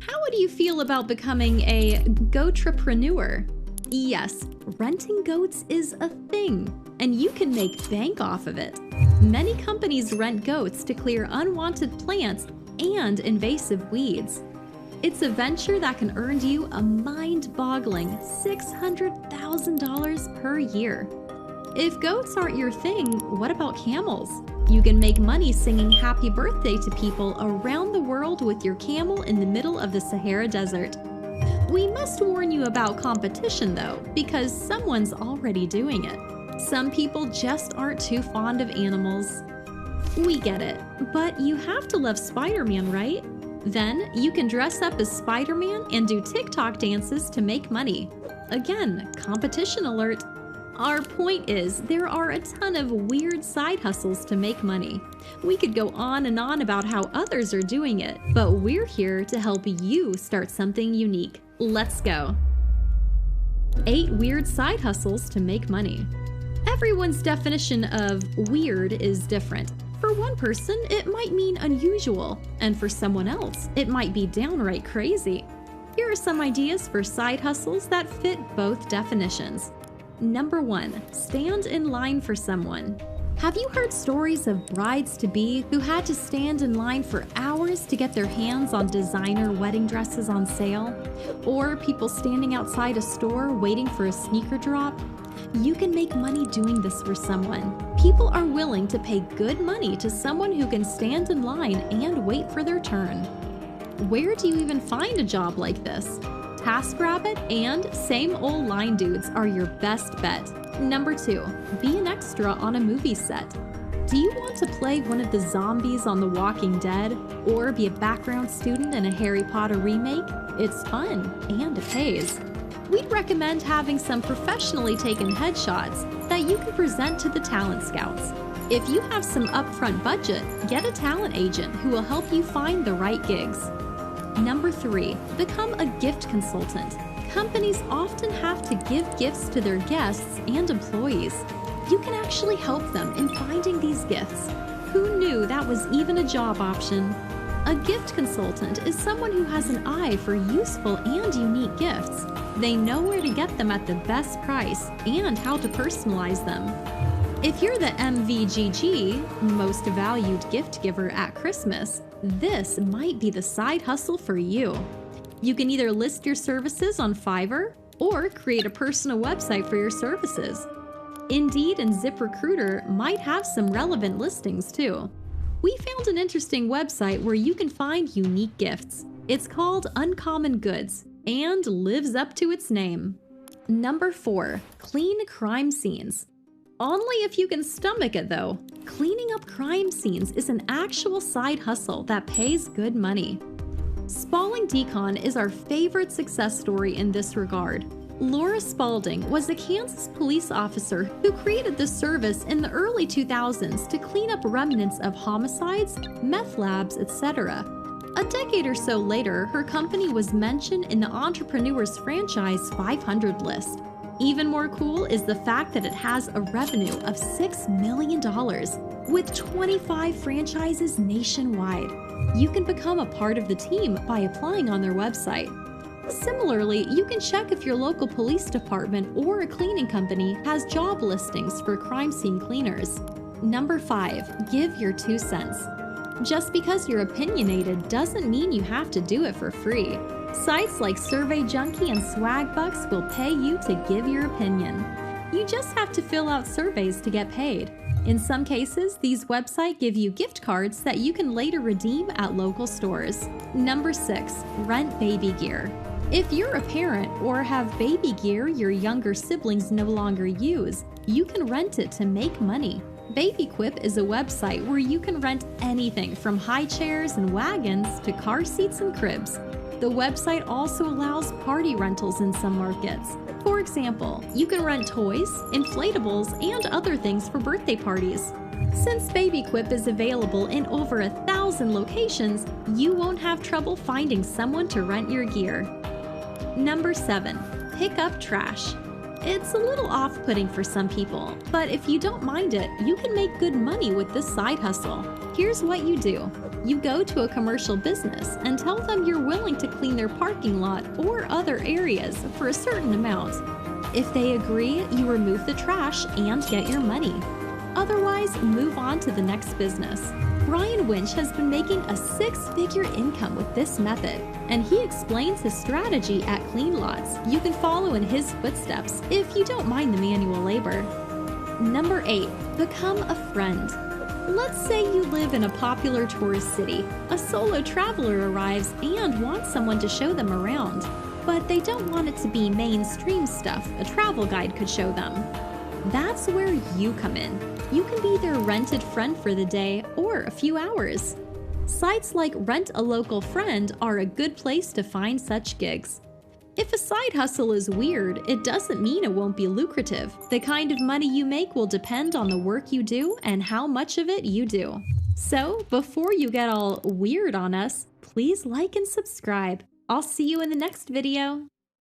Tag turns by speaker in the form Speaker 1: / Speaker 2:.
Speaker 1: How would you feel about becoming a goatrepreneur? Yes, renting goats is a thing, and you can make bank off of it. Many companies rent goats to clear unwanted plants and invasive weeds. It's a venture that can earn you a mind-boggling $600,000 per year. If goats aren't your thing, what about camels? You can make money singing happy birthday to people around the world with your camel in the middle of the Sahara Desert. We must warn you about competition though, because someone's already doing it. Some people just aren't too fond of animals. We get it, but you have to love Spider-Man, right? Then you can dress up as Spider-Man and do TikTok dances to make money. Again, competition alert. Our point is, there are a ton of weird side hustles to make money. We could go on and on about how others are doing it, but we're here to help you start something unique. Let's go. 8 weird side hustles to make money. Everyone's definition of weird is different. For one person, it might mean unusual, and for someone else, it might be downright crazy. Here are some ideas for side hustles that fit both definitions. Number 1, stand in line for someone. Have you heard stories of brides-to-be who had to stand in line for hours to get their hands on designer wedding dresses on sale? Or people standing outside a store waiting for a sneaker drop? You can make money doing this for someone. People are willing to pay good money to someone who can stand in line and wait for their turn. Where do you even find a job like this? TaskRabbit and Same Old Line Dudes are your best bet. Number 2, be an extra on a movie set. Do you want to play one of the zombies on The Walking Dead or be a background student in a Harry Potter remake? It's fun and it pays. We'd recommend having some professionally taken headshots that you can present to the talent scouts. If you have some upfront budget, get a talent agent who will help you find the right gigs. Number 3, become a gift consultant. Companies often have to give gifts to their guests and employees. You can actually help them in finding these gifts. Who knew that was even a job option? A gift consultant is someone who has an eye for useful and unique gifts. They know where to get them at the best price and how to personalize them. If you're the MVGG, most valued gift giver at Christmas, this might be the side hustle for you. You can either list your services on Fiverr or create a personal website for your services. Indeed and ZipRecruiter might have some relevant listings too. We found an interesting website where you can find unique gifts. It's called Uncommon Goods and lives up to its name. Number 4, clean crime scenes. Only if you can stomach it though. Cleaning up crime scenes is an actual side hustle that pays good money. Spaulding Decon is our favorite success story in this regard. Laura Spaulding was a Kansas police officer who created this service in the early 2000s to clean up remnants of homicides, meth labs, etc. A decade or so later, her company was mentioned in the Entrepreneurs Franchise 500 list. Even more cool is the fact that it has a revenue of $6 million, with 25 franchises nationwide. You can become a part of the team by applying on their website. Similarly, you can check if your local police department or a cleaning company has job listings for crime scene cleaners. Number 5, give your 2 cents. Just because you're opinionated doesn't mean you have to do it for free. Sites like Survey Junkie and Swagbucks will pay you to give your opinion. You just have to fill out surveys to get paid. In some cases, these websites give you gift cards that you can later redeem at local stores. Number 6, rent baby gear. If you're a parent or have baby gear your younger siblings no longer use, you can rent it to make money. BabyQuip is a website where you can rent anything from high chairs and wagons to car seats and cribs. The website also allows party rentals in some markets. For example, you can rent toys, inflatables, and other things for birthday parties. Since BabyQuip is available in over 1,000 locations, you won't have trouble finding someone to rent your gear. Number 7, pick up trash. It's a little off-putting for some people, but if you don't mind it, you can make good money with this side hustle. Here's what you do. You go to a commercial business and tell them you're willing to clean their parking lot or other areas for a certain amount. If they agree, you remove the trash and get your money. Otherwise, move on to the next business. Brian Winch has been making a six-figure income with this method, and he explains his strategy at Clean Lots. You can follow in his footsteps if you don't mind the manual labor. Number 8. Become a friend. Let's say you live in a popular tourist city. A solo traveler arrives and wants someone to show them around, but they don't want it to be mainstream stuff a travel guide could show them. That's where you come in. You can be their rented friend for the day or a few hours. Sites like Rent a Local Friend are a good place to find such gigs. If a side hustle is weird, it doesn't mean it won't be lucrative. The kind of money you make will depend on the work you do and how much of it you do. So, before you get all weird on us, please like and subscribe. I'll see you in the next video.